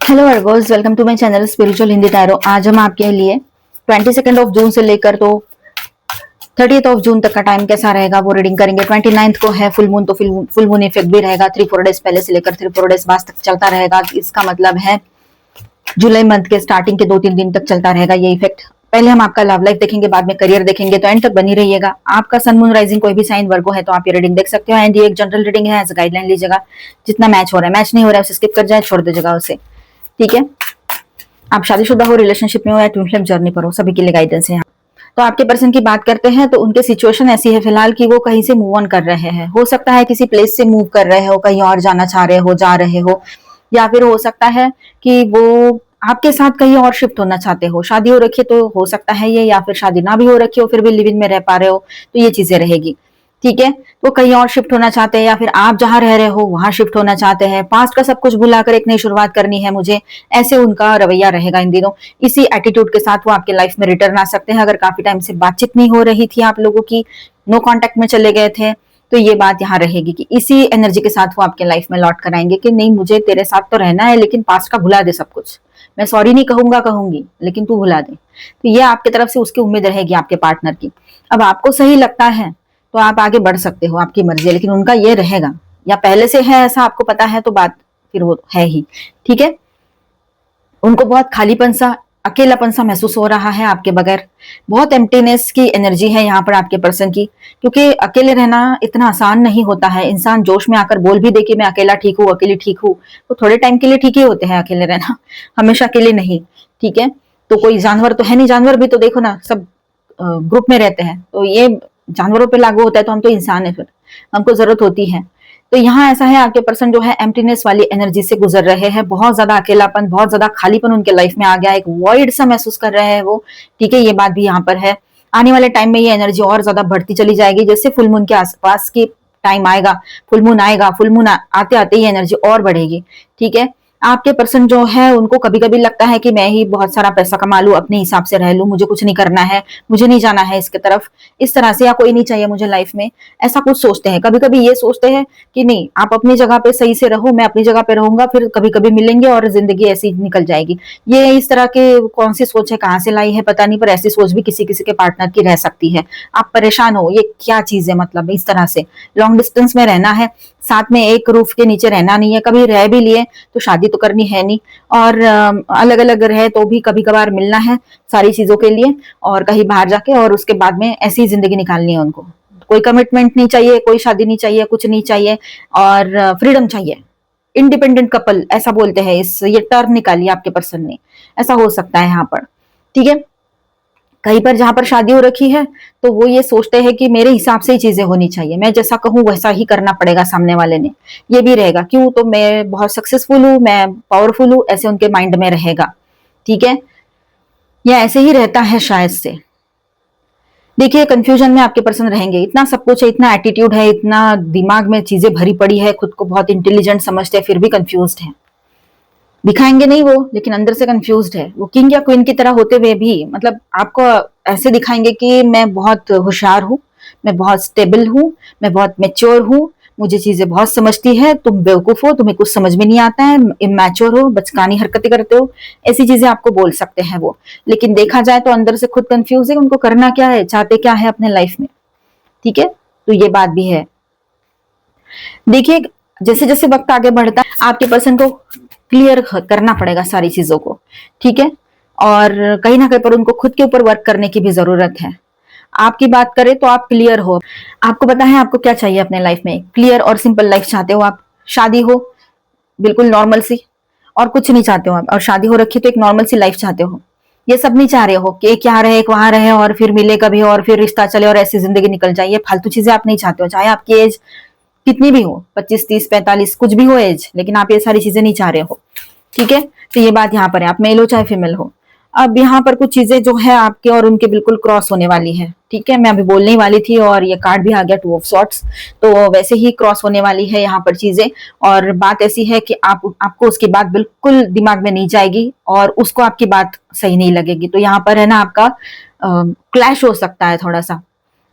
Hello Virgos, welcome to my channel spiritual Hindi tarot. आज हम आपके लिए 22 ऑफ जून से लेकर तो 30 ऑफ जून तक का टाइम कैसा रहेगा वो रीडिंग करेंगे। 29 को है फुल मून, तो फुल मून इफेक्ट भी रहेगा 3-4 डेज पहले से लेकर 3-4 डेज बाद तक चलता रहेगा। इसका मतलब है जुलाई मंथ के स्टार्टिंग के 2-3 दिन तक चलता रहेगा ये इफेक्ट। पहले हम आपका लव लाइफ देखेंगे, बाद में करियर देखेंगे, तो एंड तक बनी रहिएगा। आपका सन मून राइजिंग कोई भी साइन वर्गो है तो आप ये रीडिंग देख सकते हो। एंड ये एक जनरल रीडिंग है, एज गाइडलाइन लीजिएगा। जितना मैच हो रहा है, मैच नहीं हो रहा है उसे स्किप कर जाए, छोड़ दीजिएगा उसे, ठीक है। आप शादीशुदा हो, रिलेशनशिप में हो या ट्विन फ्लेम जर्नी पर हो, सभी के लिए गाइडेंस है यहाँ। तो आपके पर्सन की बात करते हैं तो उनके सिचुएशन ऐसी है फिलहाल कि वो कहीं से मूव ऑन कर रहे हैं। हो सकता है किसी प्लेस से मूव कर रहे हो, कहीं और जाना चाह रहे हो, जा रहे हो, या फिर हो सकता है कि वो आपके साथ कहीं और शिफ्ट होना चाहते हो। शादी हो रखी है तो हो सकता है ये, या फिर शादी ना भी हो रखी हो फिर भी लिव इन में रह पा रहे हो, तो ये चीजें रहेगी, ठीक है। तो कहीं और शिफ्ट होना चाहते हैं, या फिर आप जहां रह रहे हो वहां शिफ्ट होना चाहते हैं। पास्ट का सब कुछ भुलाकर एक नई शुरुआत करनी है मुझे, ऐसे उनका रवैया रहेगा इन दिनों। इसी एटीट्यूड के साथ वो आपके लाइफ में रिटर्न आ सकते हैं। अगर काफी टाइम से बातचीत नहीं हो रही थी आप लोगों की, नो कांटेक्ट में चले गए थे, तो ये बात यहाँ रहेगी कि इसी एनर्जी के साथ वो आपके लाइफ में लौट कर आएंगे कि नहीं, मुझे तेरे साथ तो रहना है लेकिन पास्ट का भुला दे सब कुछ। मैं सॉरी नहीं कहूंगा, कहूंगी, लेकिन तू भुला दे। तो ये आपकी तरफ से उसकी उम्मीद रहेगी आपके पार्टनर की। अब आपको सही लगता है तो आप आगे बढ़ सकते हो, आपकी मर्जी है, लेकिन उनका ये रहेगा, या पहले से है ऐसा आपको पता है तो बात फिर वो है ही, ठीक है। उनको बहुत खालीपन सा, अकेलापन सा महसूस हो रहा है आपके बगैर। बहुत एम्प्टीनेस की एनर्जी है यहाँ पर आपके पर्सन की, क्योंकि अकेले रहना इतना आसान नहीं होता है। इंसान जोश में आकर बोल भी दे कि मैं अकेला ठीक हूँ, अकेली ठीक हूँ, तो थोड़े टाइम के लिए ठीक ही होते हैं अकेले रहना, हमेशा अकेले नहीं, ठीक है। तो कोई जानवर तो है नहीं, जानवर भी तो देखो ना, सब ग्रुप में रहते हैं, तो ये जानवरों पे लागू होता है, तो हम तो इंसान है, फिर हमको जरूरत होती है। तो यहाँ ऐसा है, आपके पर्सन जो है एम्प्टीनेस वाली एनर्जी से गुजर रहे हैं। बहुत ज्यादा अकेलापन, बहुत ज्यादा खालीपन उनके लाइफ में आ गया, एक वॉइड सा महसूस कर रहे हैं वो, ठीक है। ये बात भी यहाँ पर है। आने वाले टाइम में ये एनर्जी और ज्यादा बढ़ती चली जाएगी। जैसे फुल मून के आसपास की टाइम आएगा, फुल मून आएगा, फुल मून आते आते ये एनर्जी और बढ़ेगी, ठीक है। आपके पर्सन जो है उनको कभी कभी लगता है कि मैं ही बहुत सारा पैसा कमा लूं, अपने हिसाब से रह लूं, मुझे कुछ नहीं करना है, मुझे नहीं जाना है इसके तरफ, इस तरह से, या कोई नहीं चाहिए मुझे लाइफ में, ऐसा कुछ सोचते हैं। कभी कभी ये सोचते हैं कि नहीं, आप अपनी जगह पे सही से रहो, मैं अपनी जगह पे रहूंगा, फिर कभी कभी मिलेंगे और जिंदगी ऐसी निकल जाएगी। ये इस तरह के कौन सी सोच है, कहाँ से लाई है पता नहीं, पर ऐसी सोच भी किसी किसी के पार्टनर की रह सकती है। आप परेशान हो, ये क्या चीज है, मतलब इस तरह से लॉन्ग डिस्टेंस में रहना है, साथ में एक रूफ के नीचे रहना नहीं है, कभी रह भी लिए तो शादी तो करनी है नहीं, और अलग अलग रहे तो भी कभी कभार मिलना है सारी चीजों के लिए, और कहीं बाहर जाके, और उसके बाद में ऐसी जिंदगी निकालनी है उनको। कोई कमिटमेंट नहीं चाहिए, कोई शादी नहीं चाहिए, कुछ नहीं चाहिए, और फ्रीडम चाहिए। इंडिपेंडेंट कपल ऐसा बोलते हैं, इस ये टर्म निकाली आपके पर्सन ने, ऐसा हो सकता है यहाँ पर, ठीक है। कहीं पर जहां पर शादी हो रखी है तो वो ये सोचते हैं कि मेरे हिसाब से ही चीजें होनी चाहिए, मैं जैसा कहूं वैसा ही करना पड़ेगा सामने वाले ने। ये भी रहेगा, क्यों, तो मैं बहुत सक्सेसफुल हूं, मैं पावरफुल हूं, ऐसे उनके माइंड में रहेगा, ठीक है। या ऐसे ही रहता है शायद से। देखिए, कंफ्यूजन में आपके पर्सन रहेंगे, इतना सब कुछ है, इतना एटीट्यूड है, इतना दिमाग में चीजें भरी पड़ी है, खुद को बहुत इंटेलिजेंट समझते हैं, फिर भी कंफ्यूज्ड है। दिखाएंगे नहीं वो, लेकिन अंदर से कंफ्यूज्ड है वो। किंग या क्वीन की तरह होते हुए भी, मतलब आपको ऐसे दिखाएंगे कि मैं बहुत होशियार हूँ, मैं बहुत स्टेबल हूँ, मैं बहुत मेच्योर हूँ, मुझे चीजें बहुत समझती है, तुम बेवकूफ हो, तुम्हें कुछ समझ में नहीं आता है, इमेच्योर हो, बचकानी हरकतें करते हो, ऐसी चीजें आपको बोल सकते हैं वो। लेकिन देखा जाए तो अंदर से खुद कंफ्यूज है, उनको करना क्या है, चाहते क्या है अपने लाइफ में, ठीक है। तो ये बात भी है। देखिए, जैसे जैसे वक्त आगे बढ़ता है आपके पर्सन को क्लियर करना पड़ेगा सारी चीजों को, ठीक है। और कहीं ना कहीं पर उनको खुद के ऊपर वर्क करने की भी जरूरत है। आपकी बात करें तो आप क्लियर हो, आपको पता है आपको क्या चाहिए अपने लाइफ में। क्लियर और सिंपल लाइफ चाहते हो आप, शादी हो बिल्कुल नॉर्मल सी, और कुछ नहीं चाहते हो आप, और शादी हो रखी तो एक नॉर्मल सी लाइफ चाहते हो। ये सब नहीं चाह रहे हो कि एक यहाँ रहे एक वहां रहे, और फिर मिले कभी, और फिर रिश्ता चले और ऐसी जिंदगी निकल जाए। ये फालतू चीजें आप नहीं चाहते हो, चाहे आपकी एज कितनी भी हो, 25, 30, 45 कुछ भी हो एज, लेकिन आप ये सारी चीजें नहीं चाह रहे हो, ठीक है। तो ये बात यहाँ पर है, आप मेल हो चाहे फीमेल हो। अब यहाँ पर कुछ चीजें जो है आपके और उनके बिल्कुल क्रॉस होने वाली है, ठीक है। मैं अभी बोलने ही वाली थी और ये कार्ड भी आ गया, 2 ऑफ सॉर्ड्स, तो वैसे ही क्रॉस होने वाली है यहाँ पर चीजें। और बात ऐसी है कि आपको उसकी बात बिल्कुल दिमाग में नहीं जाएगी, और उसको आपकी बात सही नहीं लगेगी। तो यहाँ पर है ना, आपका क्लैश हो सकता है थोड़ा सा,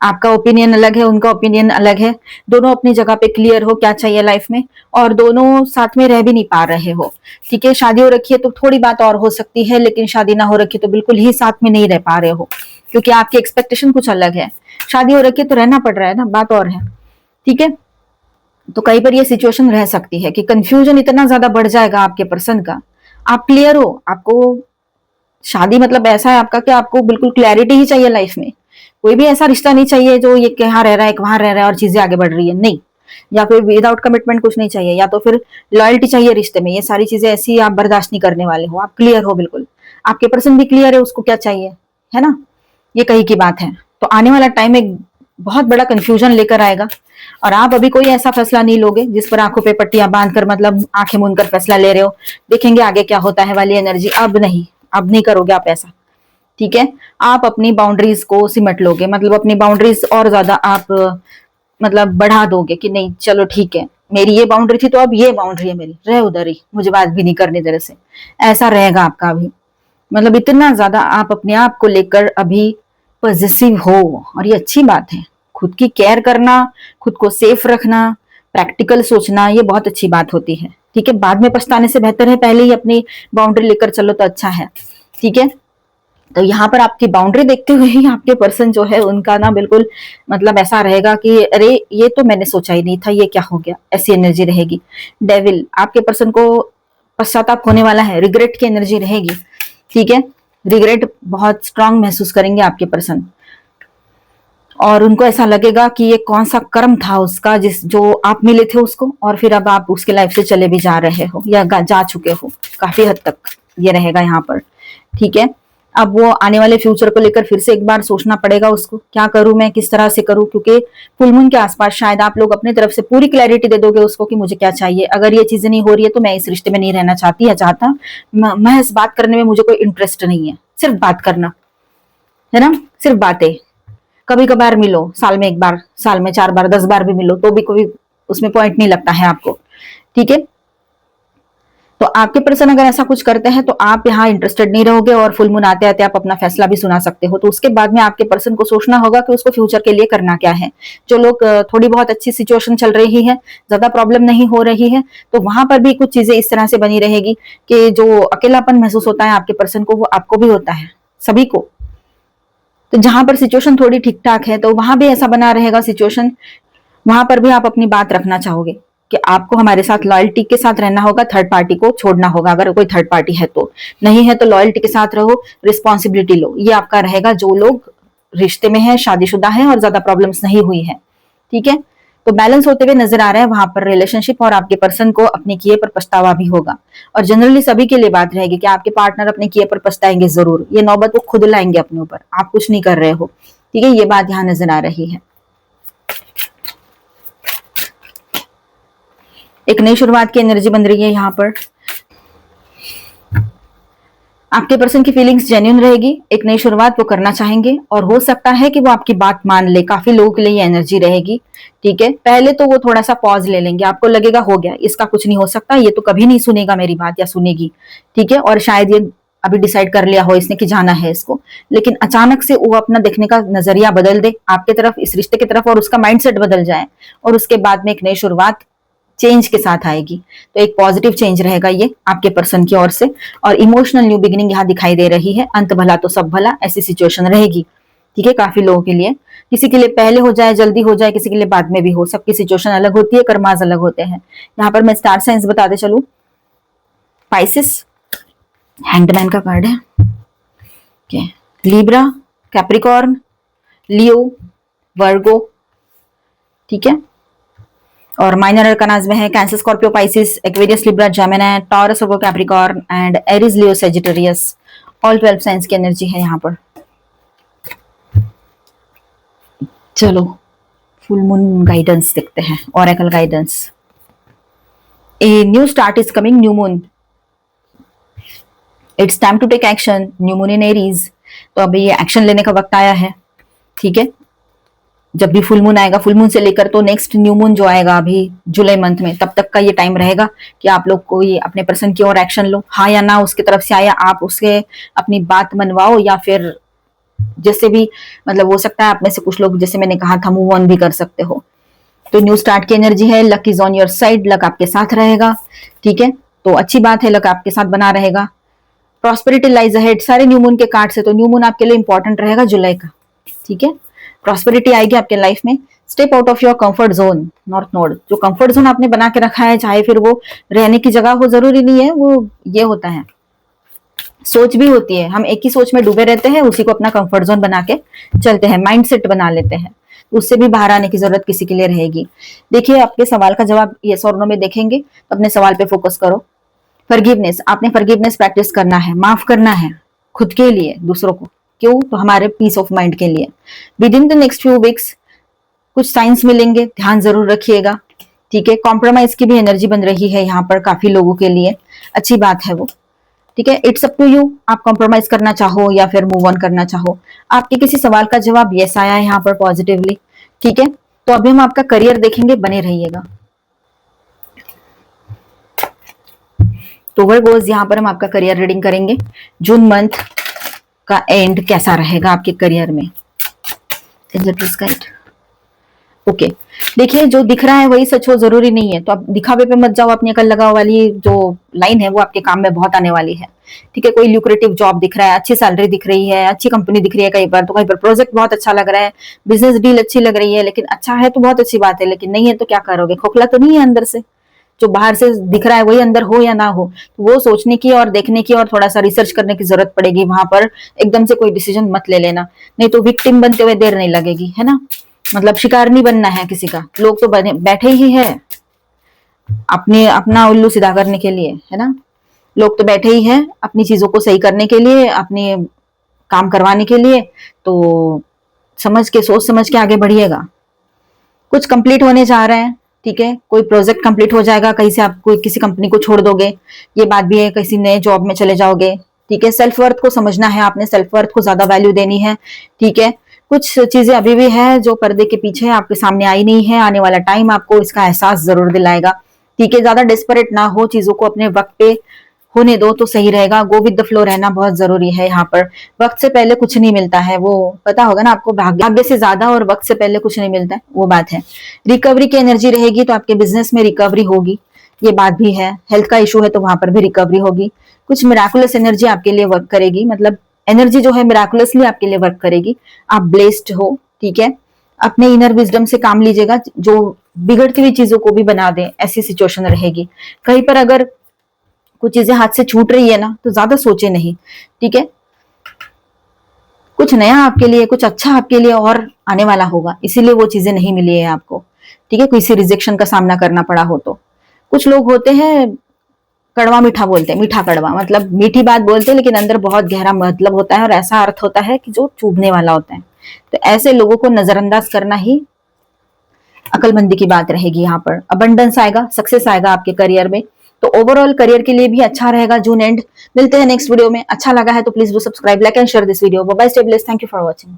आपका ओपिनियन अलग है, उनका ओपिनियन अलग है, दोनों अपनी जगह पे क्लियर हो क्या चाहिए लाइफ में, और दोनों साथ में रह भी नहीं पा रहे हो। ठीक है, शादी हो रखी है तो थोड़ी बात और हो सकती है, लेकिन शादी ना हो रखी तो बिल्कुल ही साथ में नहीं रह पा रहे हो, क्योंकि आपकी एक्सपेक्टेशन कुछ अलग है। शादी हो रखी है तो रहना पड़ रहा है ना, बात और है। ठीक है, तो कहीं पर ये सिचुएशन रह सकती है कि कंफ्यूजन इतना ज्यादा बढ़ जाएगा आपके पर्सन का। आप क्लियर हो, आपको शादी मतलब ऐसा है आपका कि आपको बिल्कुल क्लैरिटी ही चाहिए लाइफ में। कोई भी ऐसा रिश्ता नहीं चाहिए जो ये यहाँ रह रहा है, वहां रह रहा है और चीजें आगे बढ़ रही है, नहीं। या फिर विदाउट कमिटमेंट कुछ नहीं चाहिए, या तो फिर लॉयल्टी चाहिए रिश्ते में। ये सारी चीजें ऐसी आप बर्दाश्त नहीं करने वाले हो, आप क्लियर हो बिल्कुल। आपके पर्सन भी क्लियर है उसको क्या चाहिए, है ना। ये कहीं की बात है। तो आने वाला टाइम एक बहुत बड़ा कंफ्यूजन लेकर आएगा, और आप अभी कोई ऐसा फैसला नहीं लोगे जिस पर आंखों पे पट्टियां बांधकर मतलब आंखें मूंद कर फैसला ले रहे हो, देखेंगे आगे क्या होता है वाली एनर्जी। अब नहीं, अब नहीं करोगे आप ऐसा। ठीक है, आप अपनी बाउंड्रीज को सिमट लोगे, मतलब अपनी बाउंड्रीज और ज्यादा आप मतलब बढ़ा दोगे कि नहीं चलो ठीक है, मेरी ये बाउंड्री थी तो अब ये बाउंड्री है मेरी, रहे उधर ही, मुझे बात भी नहीं करनी तरह से। ऐसा रहेगा आपका अभी, मतलब इतना ज्यादा आप अपने आप को लेकर अभी पॉजिटिव हो, और ये अच्छी बात है। खुद की केयर करना, खुद को सेफ रखना, प्रैक्टिकल सोचना, ये बहुत अच्छी बात होती है। ठीक है, बाद में पछताने से बेहतर है पहले ही अपनी बाउंड्री लेकर चलो तो अच्छा है। ठीक है, तो यहाँ पर आपकी बाउंड्री देखते हुए ही आपके पर्सन जो है उनका ना बिल्कुल मतलब ऐसा रहेगा कि अरे ये तो मैंने सोचा ही नहीं था, ये क्या हो गया, ऐसी एनर्जी रहेगी। डेविल, आपके पर्सन को पश्चाताप होने वाला है, रिग्रेट की एनर्जी रहेगी। ठीक है, रिग्रेट बहुत स्ट्रांग महसूस करेंगे आपके पर्सन, और उनको ऐसा लगेगा कि ये कौन सा कर्म था उसका जिस जो आप मिले थे उसको, और फिर अब आप उसके लाइफ से चले भी जा रहे हो या जा चुके हो काफी हद तक, ये रहेगा यहाँ पर। ठीक है, अब वो आने वाले फ्यूचर को लेकर फिर से एक बार सोचना पड़ेगा उसको, क्या करूं मैं, किस तरह से करूं, क्योंकि फुल मून के आसपास शायद आप लोग अपनी तरफ से पूरी क्लैरिटी दे दोगे उसको कि मुझे क्या चाहिए। अगर ये चीजें नहीं हो रही है तो मैं इस रिश्ते में नहीं रहना चाहती या चाहता, महज बात करने में मुझे कोई इंटरेस्ट नहीं है, सिर्फ बात करना है ना, सिर्फ बातें। कभी कभार मिलो, साल में एक बार, साल में 4 बार, 10 बार भी मिलो तो भी कोई उसमें पॉइंट नहीं लगता है आपको। ठीक है, तो आपके पर्सन अगर ऐसा कुछ करते हैं तो आप यहाँ इंटरेस्टेड नहीं रहोगे, और फुल मून आते आते आप अपना फैसला भी सुना सकते हो। तो उसके बाद में आपके पर्सन को सोचना होगा कि उसको फ्यूचर के लिए करना क्या है। जो लोग थोड़ी बहुत अच्छी सिचुएशन चल रही है, ज्यादा प्रॉब्लम नहीं हो रही है, तो वहां पर भी कुछ चीजें इस तरह से बनी रहेगी कि जो अकेलापन महसूस होता है आपके पर्सन को, वो आपको भी होता है, सभी को। तो जहां पर सिचुएशन थोड़ी ठीक ठाक है तो वहां भी ऐसा बना रहेगा सिचुएशन, वहां पर भी आप अपनी बात रखना चाहोगे कि आपको हमारे साथ लॉयल्टी के साथ रहना होगा, थर्ड पार्टी को छोड़ना होगा अगर कोई थर्ड पार्टी है तो। नहीं है तो लॉयल्टी के साथ रहो, रिस्पॉन्सिबिलिटी लो, ये आपका रहेगा जो लोग रिश्ते में है, शादीशुदा है और ज्यादा प्रॉब्लम्स नहीं हुई है। ठीक है, तो बैलेंस होते हुए नजर आ रहा है वहां पर रिलेशनशिप, और आपके पर्सन को अपने किए पर पछतावा भी होगा। और जनरली सभी के लिए बात रहेगी कि आपके पार्टनर अपने किए पर पछताएंगे जरूर, ये नौबत वो खुद लाएंगे अपने ऊपर, आप कुछ नहीं कर रहे हो। ठीक है, ये बात यहाँ नजर आ रही है। एक नई शुरुआत की एनर्जी बन रही है यहाँ पर। आपके पर्सन की फीलिंग्स जेन्युइन रहेगी, एक नई शुरुआत वो करना चाहेंगे, और हो सकता है कि वो आपकी बात मान ले। काफी लोगों के लिए ये एनर्जी रहेगी। ठीक है, पहले तो वो थोड़ा सा पॉज ले लेंगे, आपको लगेगा हो गया, इसका कुछ नहीं हो सकता, ये तो कभी नहीं सुनेगा मेरी बात या सुनेगी। ठीक है, और शायद ये अभी डिसाइड कर लिया हो इसने कि जाना है इसको, लेकिन अचानक से वो अपना देखने का नजरिया बदल दे आपके तरफ, इस रिश्ते की तरफ, और उसका माइंडसेट बदल जाए, और उसके बाद में एक नई शुरुआत चेंज के साथ आएगी। तो एक पॉजिटिव चेंज रहेगा ये आपके पर्सन की ओर से, और इमोशनल न्यू बिगिनिंग यहाँ दिखाई दे रही है। अंत भला तो सब भला, ऐसी सिचुएशन रहेगी। ठीक है, काफी लोगों के लिए, किसी के लिए पहले हो जाए, जल्दी हो जाए, किसी के लिए बाद में भी हो, सबकी सिचुएशन अलग होती है, कर्माज अलग होते हैं। यहाँ पर मैं स्टार साइंस बताते चलूं, पाइसिस, हैंगमैन का कार्ड है, लिब्रा, कैप्रिकॉर्न, लियो, वर्गो। ठीक है, और माइनर अरकानाज में है Cancer, Scorpio, Pisces, Aquarius, Libra, Gemini, Taurus, Virgo, Capricorn and Aries, Leo, Sagittarius. All 12 signs की एनर्जी है यहाँ पर। चलो फुल मून गाइडेंस देखते हैं, oracle guidance. A new start is coming, new moon, it's time to take action, new moon in Aries. तो अभी ये एक्शन लेने का वक्त आया है। ठीक है, जब भी फुल मून आएगा, फुल मून से लेकर तो नेक्स्ट न्यू मून जो आएगा अभी जुलाई मंथ में, तब तक का ये टाइम रहेगा कि आप लोग कोई अपने पर्सन की ओर एक्शन लो, हाँ या ना उसकी तरफ से आया, आप उसके अपनी बात मनवाओ या फिर जैसे भी मतलब हो सकता है आप में से कुछ लोग, जैसे मैंने कहा था, मूव ऑन भी कर सकते हो। तो न्यू स्टार्ट की एनर्जी है, luck is on your side, luck आपके साथ रहेगा, ठीक है। तो अच्छी बात है, लक आपके साथ बना रहेगा। प्रॉस्पेरिटी लाइज अहेड, सारे न्यू मून के कार्ड से तो न्यू मून आपके लिए इंपॉर्टेंट रहेगा जुलाई का, ठीक है। प्रॉस्पेरिटी आएगी आपके लाइफ में। Step out of your comfort zone, north node, जो कंफर्ट जोन आपने बना के रखा है, चाहे फिर वो रहने की जगह हो, जरूरी नहीं है, वो ये होता है, सोच भी होती है, हम एक ही सोच में डूबे रहते हैं, उसी को अपना कंफर्ट जोन बना के चलते हैं, माइंड सेट बना लेते हैं, उससे भी बाहर आने की जरूरत किसी के लिए रहेगी। देखिए, आपके सवाल का जवाब यस और नो में देखेंगे, तो अपने सवाल पे फोकस करो। फॉरगिवनेस, आपने फॉरगिवनेस प्रैक्टिस करना है, माफ करना है खुद के लिए, दूसरों को, क्यों, तो हमारे पीस ऑफ माइंड के लिए। With in the next few weeks कुछ साइंस मिलेंगे, ध्यान जरूर रखिएगा, ठीक है। कॉम्प्रोमाइज की भी एनर्जी बन रही है यहाँ पर काफी लोगों के लिए, अच्छी बात है वो, ठीक है। इट्स अप टू यू, आप कॉम्प्रोमाइज करना चाहो या फिर मूव ऑन करना चाहो। आपके किसी सवाल का जवाब यस आया है यहाँ पर पॉजिटिवली, ठीक है। तो अभी हम आपका करियर देखेंगे, बने रहिएगा। तो वर्गोज, यहाँ पर हम आपका करियर रीडिंग करेंगे, जून मंथ का एंड कैसा रहेगा आपके करियर में। ओके, देखिए जो दिख रहा है वही सच हो जरूरी नहीं है, तो आप दिखावे पे मत जाओ, अपनी अकल लगाओ वाली जो लाइन है वो आपके काम में बहुत आने वाली है, ठीक है। कोई ल्यूक्रेटिव जॉब दिख रहा है, अच्छी सैलरी दिख रही है, अच्छी कंपनी दिख रही है, कई बार तो कहीं पर प्रोजेक्ट बहुत अच्छा लग रहा है, बिजनेस डील अच्छी लग रही है, लेकिन अच्छा है तो बहुत अच्छी बात है, लेकिन नहीं है तो क्या करोगे, खोखला तो नहीं है अंदर से, जो बाहर से दिख रहा है वही अंदर हो या ना हो, तो वो सोचने की और देखने की और थोड़ा सा रिसर्च करने की जरूरत पड़ेगी वहां पर। एकदम से कोई डिसीजन मत ले लेना, नहीं तो विक्टिम बनते हुए देर नहीं लगेगी, है ना। मतलब शिकार नहीं बनना है किसी का, लोग तो बैठे ही है अपने अपना उल्लू सीधा करने के लिए, है ना। लोग तो बैठे ही हैं अपनी चीजों को सही करने के लिए, अपने काम करवाने के लिए, तो समझ के, सोच समझ के आगे बढ़िएगा। कुछ कंप्लीट होने जा रहा है, ठीक है, कोई प्रोजेक्ट कंप्लीट हो जाएगा, कहीं से आप कोई किसी कंपनी को छोड़ दोगे, ये बात भी है, किसी नए जॉब में चले जाओगे, ठीक है। सेल्फ वर्थ को समझना है आपने, सेल्फ वर्थ को ज्यादा वैल्यू देनी है, ठीक है। कुछ चीजें अभी भी है जो पर्दे के पीछे आपके सामने आई नहीं है, आने वाला टाइम आपको इसका एहसास जरूर दिलाएगा, ठीक है। ज्यादा डेस्परेट ना हो, चीजों को अपने वक्त पे होने दो तो सही रहेगा। गो विद द फ्लो रहना बहुत जरूरी है यहाँ पर। वक्त से पहले कुछ नहीं मिलता है, वो पता होगा ना आपको, भाग्य से ज्यादा और वक्त से पहले कुछ नहीं मिलता है, वो बात है। रिकवरी की एनर्जी रहेगी तो आपके बिजनेस में रिकवरी होगी, ये बात भी है। हेल्थ का इशू है तो वहां पर भी रिकवरी होगी। कुछ मिराकुलस एनर्जी आपके लिए वर्क करेगी, मतलब एनर्जी जो है मिराकुलसली आपके लिए वर्क करेगी। आप ब्लेस्ड हो, ठीक है। अपने इनर विजडम से काम लीजिएगा, जो बिगड़ती हुई चीजों को भी बना दे, ऐसी सिचुएशन रहेगी। कहीं पर अगर कुछ चीजें हाथ से छूट रही है ना, तो ज्यादा सोचे नहीं, ठीक है। कुछ नया आपके लिए, कुछ अच्छा आपके लिए और आने वाला होगा, इसीलिए वो चीजें नहीं मिली है आपको, ठीक है। किसी रिजेक्शन का सामना करना पड़ा हो तो। कुछ लोग होते हैं कड़वा मीठा बोलते हैं, मीठा कड़वा, मतलब मीठी बात बोलते हैं लेकिन अंदर बहुत गहरा मतलब होता है और ऐसा अर्थ होता है कि जो चुभने वाला होता है। तो ऐसे लोगों को नजरअंदाज करना ही अकलमंदी की बात रहेगी। यहाँ पर अबंडेंस आएगा, सक्सेस आएगा आपके करियर में, तो ओवरऑल करियर के लिए भी अच्छा रहेगा जून एंड। मिलते हैं नेक्स्ट वीडियो में। अच्छा लगा है तो please do subscribe, like and share this video. Bye bye, stay blessed, thank you for watching.